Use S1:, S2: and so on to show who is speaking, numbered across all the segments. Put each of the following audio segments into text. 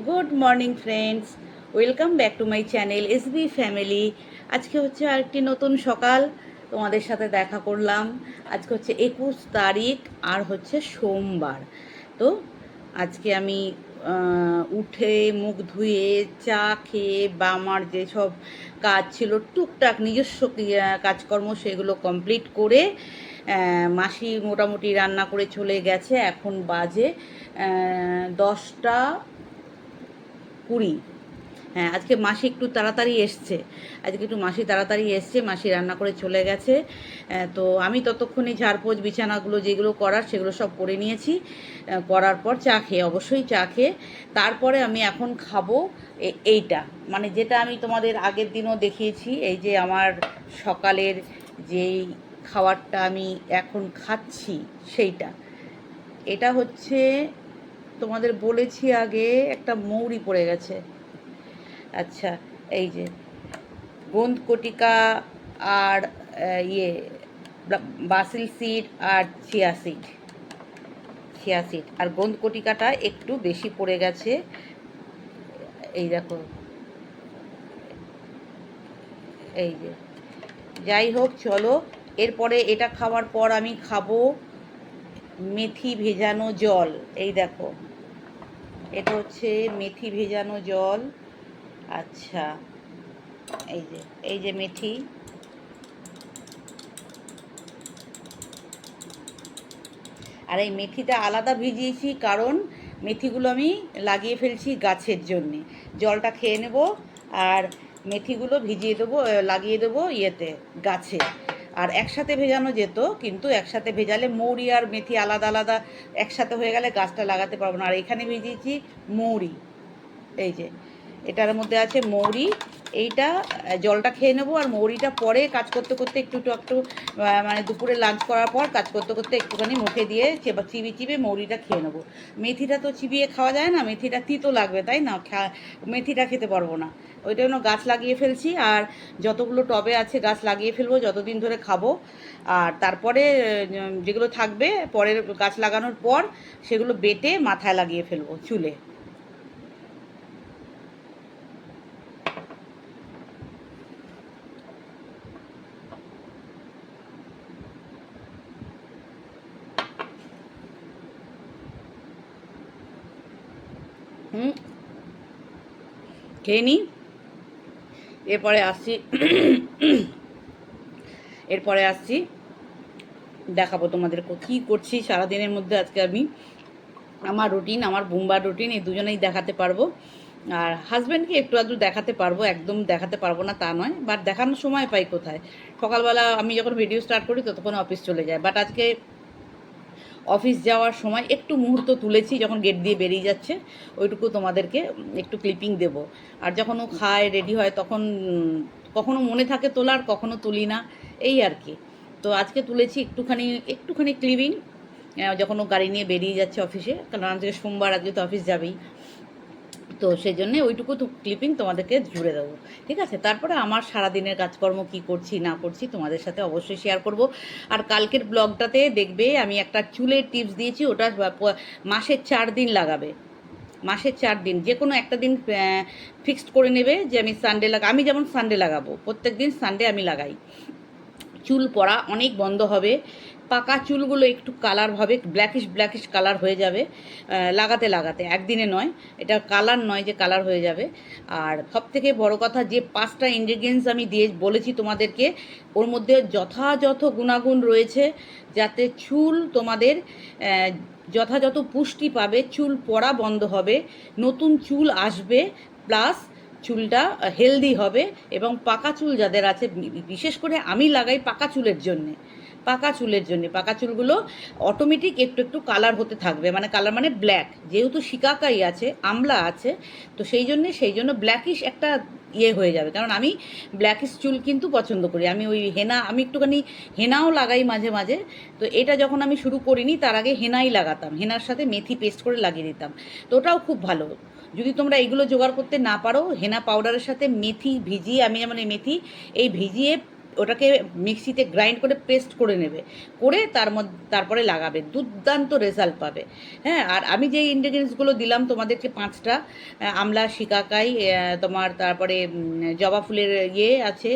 S1: Good morning friends, welcome back to my channel SB family. আজকে হচ্ছে আরেকটি নতুন সকাল, তোমাদের সাথে দেখা করলাম। আজকে হচ্ছে 21 তারিখ আর হচ্ছে সোমবার। তো আজকে আমি উঠে মুখ ধুয়ে চা খেয়ে বা আমার যেসব কাজ ছিল টুকটাক নিজস্ব কাজকর্ম সেগুলো কমপ্লিট করে মাসি মোটামুটি রান্না করে চলে গেছে। এখন বাজে 10টা 20। হ্যাঁ, আজকে মাসি একটু তাড়াতাড়ি এসছে। আজকে একটু মাসি তাড়াতাড়ি এসছে, মাসি রান্না করে চলে গেছে। তো আমি ততক্ষণে ঝাড়পোছ বিছানাগুলো যেগুলো করার সেগুলো সব করে নিয়েছি। করার পর চা খেয়ে, অবশ্যই চা খেয়ে তারপরে আমি এখন খাবো এইটা, মানে যেটা আমি তোমাদের আগের দিনও দেখিয়েছি। এই যে আমার সকালের যেই খাবারটা আমি এখন খাচ্ছি সেইটা, এটা হচ্ছে তোমাদের বলেছি আগে, একটা মৌরি পড়ে গেছে। আচ্ছা, এই যে গোন্দকটিকা আর ইয়ে বাসিল সিড আর চিয়া সিড আর গোন্দকটিকাটা একটু বেশি পড়ে গেছে। এই দেখো, এই যে, যাই হোক চলো। এরপরে এটা খাওয়ার পর আমি খাবো মেথি ভেজানো জল। এই দেখো, এটা হচ্ছে মেথি ভেজানো জল। আচ্ছা, এই যে, এই যে মেথি। আর এই মেথিটা আলাদা ভিজিয়েছি কারণ মেথিগুলো আমি লাগিয়ে ফেলছি গাছের জন্যে। জলটা খেয়ে নেব আর মেথিগুলো ভিজিয়ে দেবো, লাগিয়ে দেবো ইয়েতে, গাছে। আর একসাথে ভেজানো যেত, কিন্তু একসাথে ভেজালে মৌরি আর মেথি আলাদা আলাদা একসাথে হয়ে গেলে গাছটা লাগাতে পারবো না। আর এখানে ভিজিয়েছি মৌরি, এই যে এটার মধ্যে আছে মৌরি। এইটা জলটা খেয়ে নেবো আর মৌরিটা পরে কাজ করতে করতে একটু একটু একটু মানে দুপুরে লাঞ্চ করার পর কাজ করতে করতে একটুখানি মুখে দিয়ে চিবিয়ে চিবিয়ে মৌরিটা খেয়ে নেবো। মেথিটা তো চিবিয়ে খাওয়া যায় না, মেথিটা তিতো লাগবে, তাই না? মেথিটা খেতে পারবো না। ওইটা জন্য গাছ লাগিয়ে ফেলছি, আর যতগুলো টবে আছে গাছ লাগিয়ে ফেলবো, যতদিন ধরে খাবো। আর তারপরে যেগুলো থাকবে পরের গাছ লাগানোর পর সেগুলো বেটে মাথায় লাগিয়ে ফেলবো, চুলে। হুম, খেয়ে নিই, এরপরে আসছি। এরপরে আসছি, দেখাবো তোমাদের কী করছি সারাদিনের মধ্যে। আজকে আমি আমার রুটিন, আমার বুম্বার রুটিন, এই দুজনেই দেখাতে পারবো। আর হাজব্যান্ডকে একটু আধটু দেখাতে পারবো, একদম দেখাতে পারবো না তা নয়, বাট দেখানোর সময় পাই কোথায়? সকালবেলা আমি যখন ভিডিও স্টার্ট করি ততক্ষণ অফিস চলে যায়। বাট আজকে অফিস যাওয়ার সময় একটু মুহূর্ত তুলেছি, যখন গেট দিয়ে বেরিয়ে যাচ্ছে ওইটুকু তোমাদেরকে একটু ক্লিপিং দেব। আর যখন ও খায় রেডি হয় তখন কখনো মনে থাকে তোলার, কখনো তুলি না, এই আর কি। তো আজকে তুলেছি একটুখানি একটুখানি ক্লিপিং, যখন ও গাড়ি নিয়ে বেরিয়ে যাচ্ছে অফিসে, কারণ আজকে সোমবার, আজকে তো অফিস যাবেই। তো সেই জন্যে ওইটুকু তো ক্লিপিং তোমাদেরকে জুড়ে দেবো, ঠিক আছে? তারপরে আমার সারাদিনের কাজকর্ম কি করছি না করছি তোমাদের সাথে অবশ্যই শেয়ার করব। আর কালকের ব্লগটাতে দেখবে আমি একটা চুলের টিপস দিয়েছি, ওটা মাসের 4 দিন লাগাবে। মাসের 4 দিন যে কোনো একটা দিন ফিক্সড করে নেবে যে আমি সানডে আমি যেমন সানডে লাগাবো, প্রত্যেক দিন সানডে আমি লাগাই। চুল পড়া অনেক বন্ধ হবে, পাকা চুলগুলো একটু কালার হবে, ব্ল্যাকিশ ব্ল্যাকিশ কালার হয়ে যাবে লাগাতে লাগাতে, একদিনে নয়। এটা কালার নয় যে কালার হয়ে যাবে। আর সবথেকে বড় কথা, যে 5টা ইনগ্রিডিয়েন্টস আমি দিয়ে বলেছি তোমাদেরকে, ওর মধ্যে যথাযথ গুণাগুণ রয়েছে যাতে চুল তোমাদের যথাযথ পুষ্টি পাবে, চুল পড়া বন্ধ হবে, নতুন চুল আসবে, প্লাস চুলটা হেলদি হবে। এবং পাকা চুল যাদের আছে, বিশেষ করে আমি লাগাই পাকা চুলের জন্যে, পাকা চুলগুলো অটোমেটিক একটু একটু কালার হতে থাকবে, মানে কালার মানে ব্ল্যাক, যেহেতু শিকাকাই আছে, আমলা আছে, তো সেই জন্য ব্ল্যাকিশ একটা ইয়ে হয়ে যাবে। কারণ আমি ব্ল্যাকিশ চুল কিন্তু পছন্দ করি। আমি ওই হেনা, আমি একটুখানি হেনাও লাগাই মাঝে মাঝে। তো এটা যখন আমি শুরু করিনি তার আগে হেনাই লাগাতাম, হেনার সাথে মেথি পেস্ট করে লাগিয়ে দিতাম, তো ওটাও খুব ভালো। যদি তোমরা এগুলো জোগাড় করতে না পারো, হেনা পাউডারের সাথে মেথি ভিজিয়ে, আমি যেমন এই মেথি এই ভিজিয়ে ওটাকে মিক্সিতে গ্রাইন্ড করে পেস্ট করে নেবে, করে তারপরে লাগাবে, দুর্দান্ত রেজাল্ট পাবে। হ্যাঁ, আর আমি যে ইনগ্রিডিয়েন্টসগুলো দিলাম তোমাদেরকে 5টা, আমলা, শিকাকাই, তোমার তারপরে জবা ফুলের ইয়ে আছে,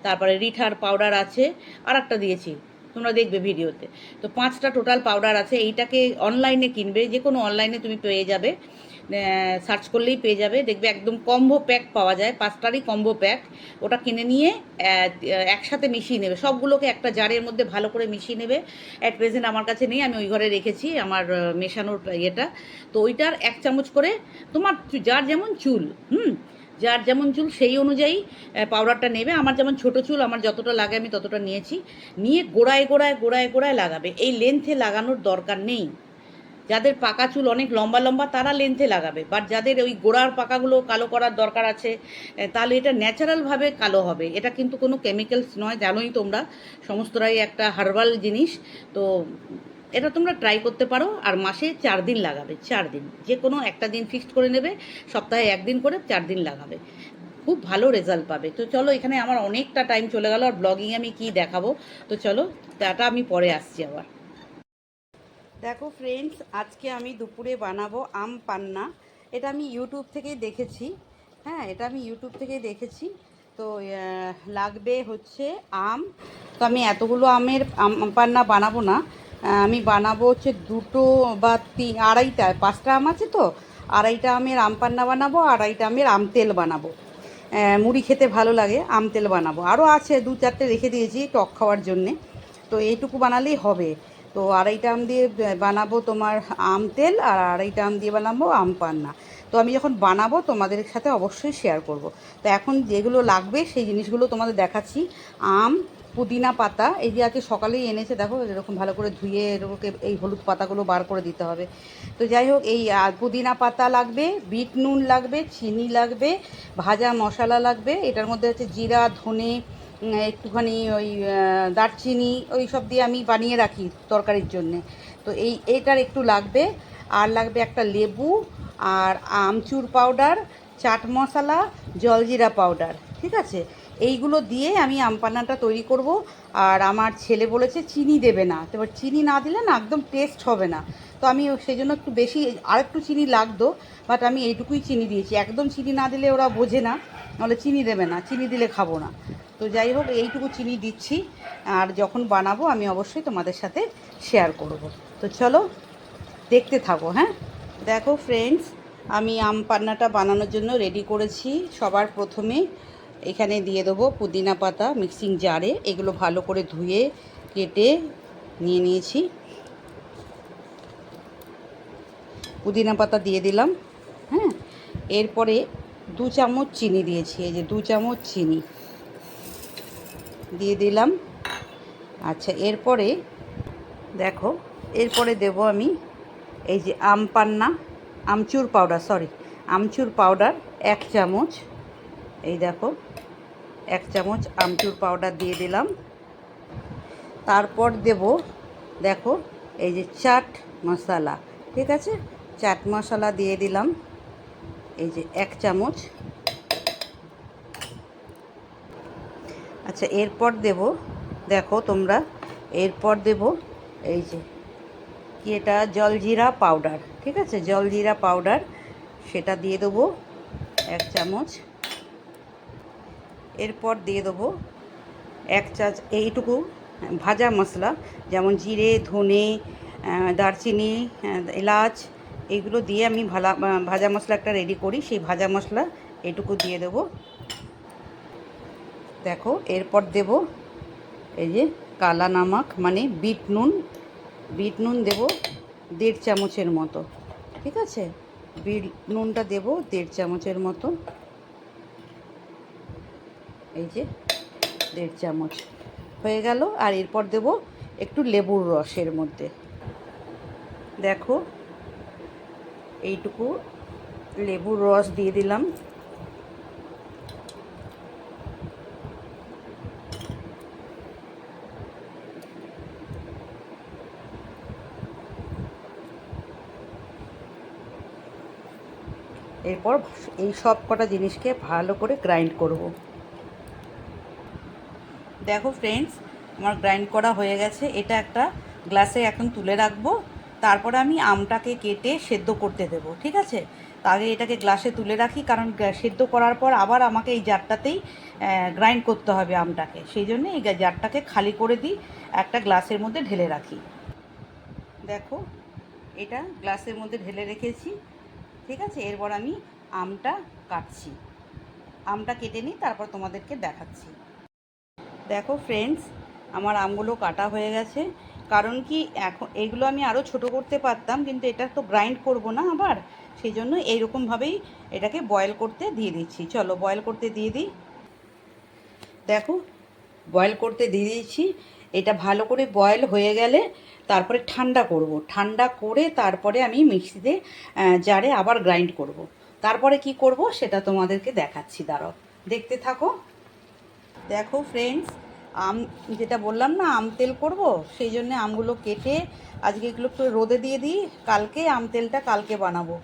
S1: তারপরে রিঠার পাউডার আছে, আর একটা দিয়েছি, তোমরা দেখবে ভিডিওতে। তো 5টা টোটাল পাউডার আছে। এইটাকে অনলাইনে কিনবে, যে কোনো অনলাইনে তুমি পেয়ে যাবে, সার্চ করলেই পেয়ে যাবে, দেখবে একদম কম্বো প্যাক পাওয়া যায়, 5টারই কম্বো প্যাক। ওটা কিনে নিয়ে একসাথে মিশিয়ে নেবে, সবগুলোকে একটা জারের মধ্যে ভালো করে মিশিয়ে নেবে। অ্যাট প্রেজেন্ট আমার কাছে নেই, আমি ওই ঘরে রেখেছি আমার মেশানোর ইয়েটা। তো ওইটার 1 চামচ করে, তোমার যার যেমন চুল, যার যেমন চুল সেই অনুযায়ী পাউডারটা নেবে। আমার যেমন ছোটো চুল, আমার যতটা লাগে আমি ততটা নিয়েছি, নিয়ে গোড়ায় গোড়ায় গোড়ায় গোড়ায় লাগাবে। এই লেন্থে লাগানোর দরকার নেই। যাদের পাকা চুল অনেক লম্বা লম্বা তারা লেন্থে লাগাবে, বাট যাদের ওই গোড়ার পাকাগুলো কালো করার দরকার আছে, তাহলে এটা ন্যাচারালভাবে কালো হবে। এটা কিন্তু কোনো কেমিক্যালস নয়, জানোই তোমরা, সমস্তটাই একটা হার্বাল জিনিস। তো এটা তোমরা ট্রাই করতে পারো। আর মাসে 4 দিন লাগাবে, 4 দিন, যে কোনো একটা দিন ফিক্সড করে নেবে, সপ্তাহে 1 দিন করে 4 দিন লাগাবে, খুব ভালো রেজাল্ট পাবে। তো চলো, এখানে আমার অনেকটা টাইম চলে গেল, আর ব্লগিংয়ে আমি কি দেখাবো। তো চলো, টাটা, আমি পরে আসছি আবার। দেখো ফ্রেন্ডস, আজকে আমি দুপুরে বানাবো আম পান্না। এটা আমি ইউটিউব থেকেই দেখেছি। হ্যাঁ, এটা আমি ইউটিউব থেকেই দেখেছি। তো লাগবে হচ্ছে আম। তো আমি এতগুলো আমের আম পান্না বানাবো না, আমি বানাবো হচ্ছে 2 বা 2.5টা, 5টা আম আছে তো, 2.5টা আমের আম পান্না বানাবো, 2.5টা আমের আম তেল বানাবো। মুড়ি খেতে ভালো লাগে, আম তেল বানাবো। আরও আছে 2-4টে রেখে দিয়েছি টক খাওয়ার জন্যে। তো এইটুকু বানালেই হবে। তো 2.5টা আম দিয়ে বানাবো তোমার আম তেল, আর 2.5টা আম দিয়ে বানাবো আম পান্না। তো আমি যখন বানাবো তোমাদের সাথে অবশ্যই শেয়ার করব। তো এখন যেগুলো লাগবে সেই জিনিসগুলো তোমাদের দেখাচ্ছি। আম, পুদিনা পাতা, এই যে আজকে সকালেই এনেছে, দেখো এরকম ভালো করে ধুয়ে এরকম এই হলুদ পাতাগুলো বার করে দিতে হবে। তো যাই হোক, এই পুদিনা পাতা লাগবে, বিট নুন লাগবে, চিনি লাগবে, ভাজা মশলা লাগবে। এটার মধ্যে হচ্ছে জিরা, ধনে, একটুখানি ওই দারচিনি, ওই সব দিয়ে আমি বানিয়ে রাখি তরকারির জন্যে। তো এইটার একটু লাগবে। আর লাগবে একটা লেবু, আর আমচুর পাউডার, চাট মশলা, জলজিরা পাউডার। ঠিক আছে, এইগুলো দিয়ে আমি আম পান্নাটা তৈরি করব। আর আমার ছেলে বলেছে চিনি দেবে না, তো এবার চিনি না দিলে না একদম টেস্ট হবে না। তো আমি সেই জন্য একটু বেশি, আর একটু চিনি লাগতো, বাট আমি এইটুকুই চিনি দিয়েছি। একদম চিনি না দিলে ওরা বোঝে না, নাহলে চিনি দেবে না, চিনি দিলে খাবো না। তো যাই হোক, এইটুকু চিনি দিচ্ছি। আর যখন বানাবো আমি অবশ্যই তোমাদের সাথে শেয়ার করব। তো চলো, দেখতে থাকো। হ্যাঁ, দেখো ফ্রেন্ডস, আমি আম পান্নাটা বানানোর জন্য রেডি করেছি। সবার প্রথমে এখানে দিয়ে দেবো পুদিনা পাতা মিক্সিং জারে, এগুলো ভালো করে ধুয়ে কেটে নিয়ে নিয়েছি। পুদিনা পাতা দিয়ে দিলাম। হ্যাঁ, এরপরে 2 চামচ চিনি দিয়েছি, এই যে 2 চামচ চিনি দিয়ে দিলাম। আচ্ছা, এরপরে দেখো, এরপরে দেব আমি এই যে আম পান্না, আমচুর পাউডার, আমচুর পাউডার 1 চামচ। এই দেখো, 1 চামচ আমচুর পাউডার দিয়ে দিলাম। তারপর দেব, দেখো, এই যে চাট মশলা। ঠিক আছে, চাট মশলা দিয়ে দিলাম, এই যে 1 চামচ। আচ্ছা, এরপর দেব, দেখো তোমরা, এরপর দেব এই যে কি, এটা জলজিরা পাউডার। ঠিক আছে, জলজিরা পাউডার, সেটা দিয়ে দেবো 1 চামচ। এরপর দিয়ে দেবো এইটুকু ভাজা মশলা, যেমন জিরে, ধনে, দারচিনি, এলাচ, এইগুলো দিয়ে আমি ভাজা মশলা একটা রেডি করি, সেই ভাজা মশলা এইটুকু দিয়ে দেবো। দেখো, এরপর দেব এই যে কালা নামক, মানে বিট নুন দেবো 1.5 চামচের মতো। ঠিক আছে, বিট নুনটা দেবো 1.5 চামচের মতো, এই যে 1.5 চামচ হয়ে গেল। আর এরপর দেব একটু লেবুর রসের মধ্যে, দেখো এইটুকু লেবুর রস দিয়ে দিলাম। এরপর এই সব কটা জিনিসকে ভালো করে গ্রাইন্ড করব। দেখো ফ্রেন্ডস, আমার গ্রাইন্ড করা হয়ে গেছে। এটা একটা গ্লাসে এখন তুলে রাখবো, তারপরে আমি আমটাকে কেটে সেদ্ধ করতে দেবো, ঠিক আছে? তো আগে এটাকে গ্লাসে তুলে রাখি, কারণ সেদ্ধ করার পর আবার আমাকে এই জারটাতেই গ্রাইন্ড করতে হবে আমটাকে, সেই জন্য এই জারটাকে খালি করে দিই, একটা গ্লাসের মধ্যে ঢেলে রাখি। দেখো, এটা গ্লাসের মধ্যে ঢেলে রেখেছি, ঠিক আছে? এরপর আমি আমটা কাটছি, আমটা কেটে নিই, তারপর তোমাদেরকে দেখাচ্ছি। দেখো ফ্রেন্ডস, আমার আমগুলো কাটা হয়ে গেছে। কারণ কি, এখন এগুলো আমি আরও ছোট করতে পারতাম, কিন্তু এটা তো গ্রাইন্ড করব না আবার, সেই জন্য এইরকমভাবেই এটাকে বয়েল করতে দিয়ে দিচ্ছি। চলো বয়েল করতে দিয়ে দিই। দেখো, বয়েল করতে দিয়ে দিয়েছি। এটা ভালো করে বয়েল হয়ে গেলে তারপরে ঠান্ডা করব, ঠান্ডা করে তারপরে আমি মিক্সিতে জারে আবার গ্রাইন্ড করব। তারপরে কি করব সেটা তোমাদেরকে দেখাচ্ছি, দাঁড়াও, দেখতে থাকো। দেখো ফ্রেন্ডস, আম যেটা বললাম না আম তেল করব, সেই জন্য আমগুলো কেটে আজকে এগুলো একটু রোদে দিয়ে দিই, কালকে আম তেলটা কালকে বানাবো।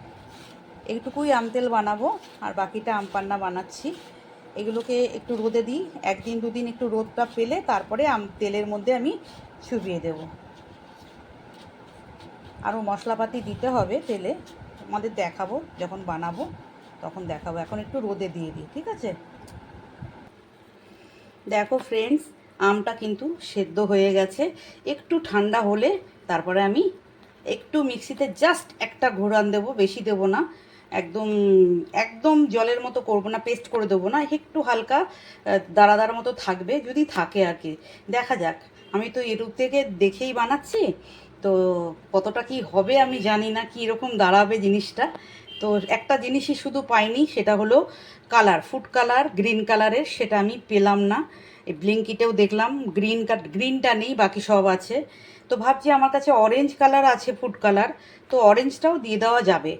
S1: এইটুকুই আম তেল বানাবো, আর বাকিটা আম পান্না বানাচ্ছি। এগুলোকে একটু রোদে দিই, একদিন দুদিন একটু রোদটা পেলে তারপরে আম তেলের মধ্যে আমি চুবিয়ে দেব। আরও মশলাপাতি দিতে হবে তেলে, আমাদের দেখাবো যখন বানাবো, তখন দেখাবো। এখন একটু রোদে দিয়ে দিই, ঠিক আছে? দেখো ফ্রেন্ডস, আমটা কিন্তু সেদ্ধ হয়ে গেছে। একটু ঠান্ডা হলে তারপরে আমি একটু মিক্সিতে জাস্ট একটা ঘোরান দেবো, বেশি দেবো না। একদম একদম জলের মতো করবো না, পেস্ট করে দেবো না, একটু হালকা দাঁড়া দাঁড়া মতো থাকবে, যদি থাকে আর কি। দেখা যাক, আমি তো ইউটিউব থেকে দেখেই বানাচ্ছি, তো কতটা কি হবে আমি জানি না, কি এরকম দাঁড়াবে জিনিসটা। তো একটা জিনিসই শুধু পাইনি, সেটা হলো কালার, ফুড কালার গ্রিন কালারের, সেটা আমি পেলাম না। এই ব্লিঙ্কিটেও দেখলাম গ্রিনটা নেই, বাকি সব আছে। তো ভাবছি আমার কাছে অরেঞ্জ কালার আছে, ফুড কালার, তো অরেঞ্জটাও দিয়ে দেওয়া যাবে।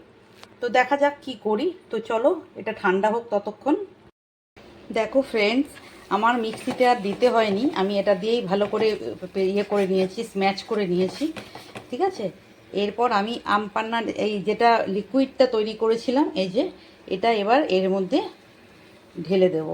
S1: তো দেখা যাক কি করি। তো চলো এটা ঠান্ডা হোক ততক্ষণ। দেখো ফ্রেন্ডস, আমার মিক্সিতে আর দিতে হয়নি, আমি এটা দিয়েই ভালো করে ইয়ে করে নিয়েছি, স্ম্যাচ করে নিয়েছি, ঠিক আছে? এরপর আমি আম পান্নার এই যেটা লিকুইডটা তৈরি করেছিলাম, এই যে এটা এবার এর মধ্যে ঢেলে দেব।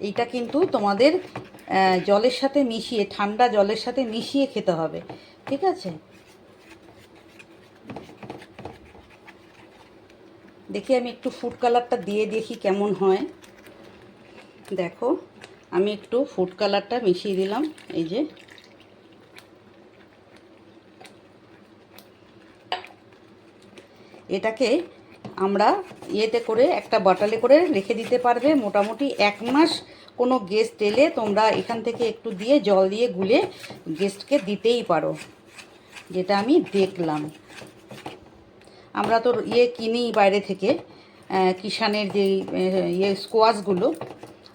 S1: এইটা কিন্তু তোমাদের জলের সাথে মিশিয়ে, ঠান্ডা জলের সাথে মিশিয়ে খেতে হবে, ঠিক আছে? দেখি আমি একটু ফুড কালারটা দিয়ে দেখি কেমন হয়। দেখো, আমি একটু ফুড কালারটা মিশিয়ে দিলাম, এই যে। এটাকে আমরা ইয়েতে করে একটা বটলে করে রেখে দিতে পারবে মোটামুটি 1 মাস। কোনো গেস্ট এলে তোমরা এখান থেকে একটু দিয়ে জল দিয়ে গুলে গেস্টকে দিতেই পারো, যেটা আমি দেখলাম। আমরা তো ইয়ে কিনি বাইরে থেকে, কিষানের যে ইয়ে স্কোয়াশগুলো,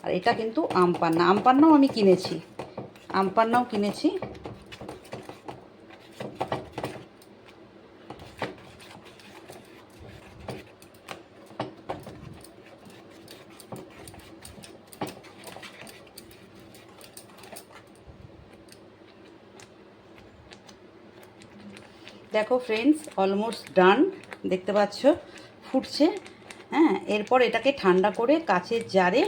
S1: আর এটা কিন্তু আম পান্না, আম পান্নাও আমি কিনেছি, আম পান্নাও কিনেছি। দেখো ফ্রেন্ডস, অলমোস্ট ডান, দেখতে পাচ্ছ ফুটছে। হ্যাঁ, এরপর এটাকে ঠান্ডা করে কাচের জারে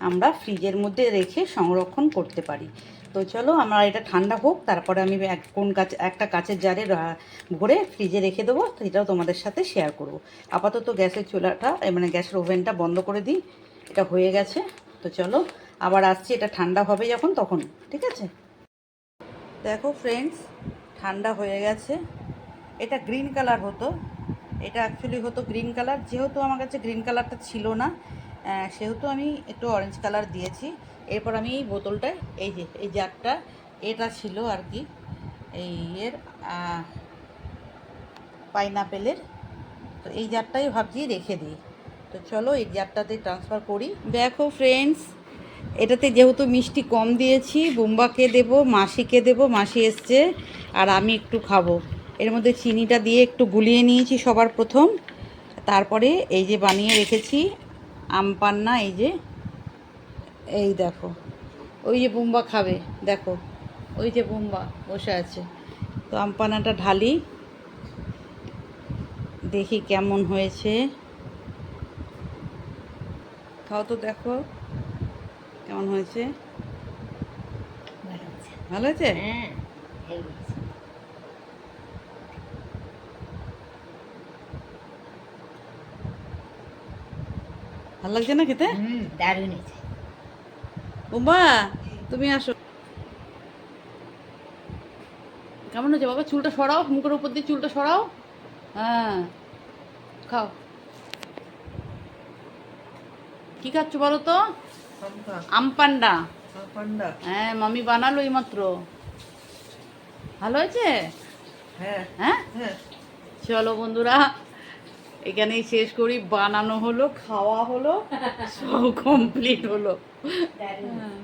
S1: আমরা ফ্রিজের মধ্যে রেখে সংরক্ষণ করতে পারি। তো চলো আমরা এটা ঠান্ডা হোক, তারপরে আমি একটা কাচের জারে ভরে ফ্রিজে রেখে দেবো, তো এটাও তোমাদের সাথে শেয়ার করব। আপাতত গ্যাসের চুলাটা মানে গ্যাসের ওভেনটা বন্ধ করে দিই। এটা হয়ে গেছে, তো চলো আবার আসছি, এটা ঠান্ডা হবে যখন তখন, ঠিক আছে? দেখো ফ্রেন্ডস, ঠান্ডা হয়ে গেছে। এটা গ্রিন কালার হতো, এটা অ্যাকচুয়ালি হতো গ্রিন কালার, যেহেতু আমার কাছে গ্রিন কালারটা ছিল না, সেহেতু আমি একটু অরেঞ্জ কালার দিয়েছি। এরপর আমি এই বোতলটায়, এই যে এই জারটা, এটা ছিল আর কি এই এর পাইনাপেলের, তো এই জারটাই ভাবছি রেখে দিই। তো চলো এই জারটাতে ট্রান্সফার করি। দেখো ফ্রেন্ডস, এটাতে যেহেতু মিষ্টি কম দিয়েছি, বুম্বাকে দেবো, মাসিকে দেবো, মাসি এসছে, আর আমি একটু খাবো। এর মধ্যে চিনিটা দিয়ে একটু গুলিয়ে নিয়েছি সবার প্রথম, তারপরে এই যে বানিয়ে রেখেছি আম পান্না, এই যে, এই দেখো, ওই যে বুম্বা খাবে, দেখো ওই যে বুম্বা বসে আছে। তো আমপানাটা ঢালি, দেখি কেমন হয়েছে। খাও তো, দেখো কেমন হয়েছে। ভালো হয়েছে?
S2: হ্যাঁ,
S1: ভালো লাগছে না খেতে?
S2: দারুণ হয়েছে।
S1: বুম্বা তুমি আসো। কেমন হয়েছে বাবা? চুলটা সরাও, মুখের উপর দিয়ে চুলটা সরাও। হ্যাঁ, খাও। কি খাচ্ছ বলো তো? আমপান্ডা। হ্যাঁ, মামি বানালো এই মাত্র। ভালো হয়েছে?
S2: হ্যাঁ
S1: হ্যাঁ,
S2: হ্যাঁ।
S1: চলো বন্ধুরা, এখানেই শেষ করি। বানানো হলো, খাওয়া হলো, সব কমপ্লিট হলো।
S2: দারুণ।
S1: হ্যাঁ।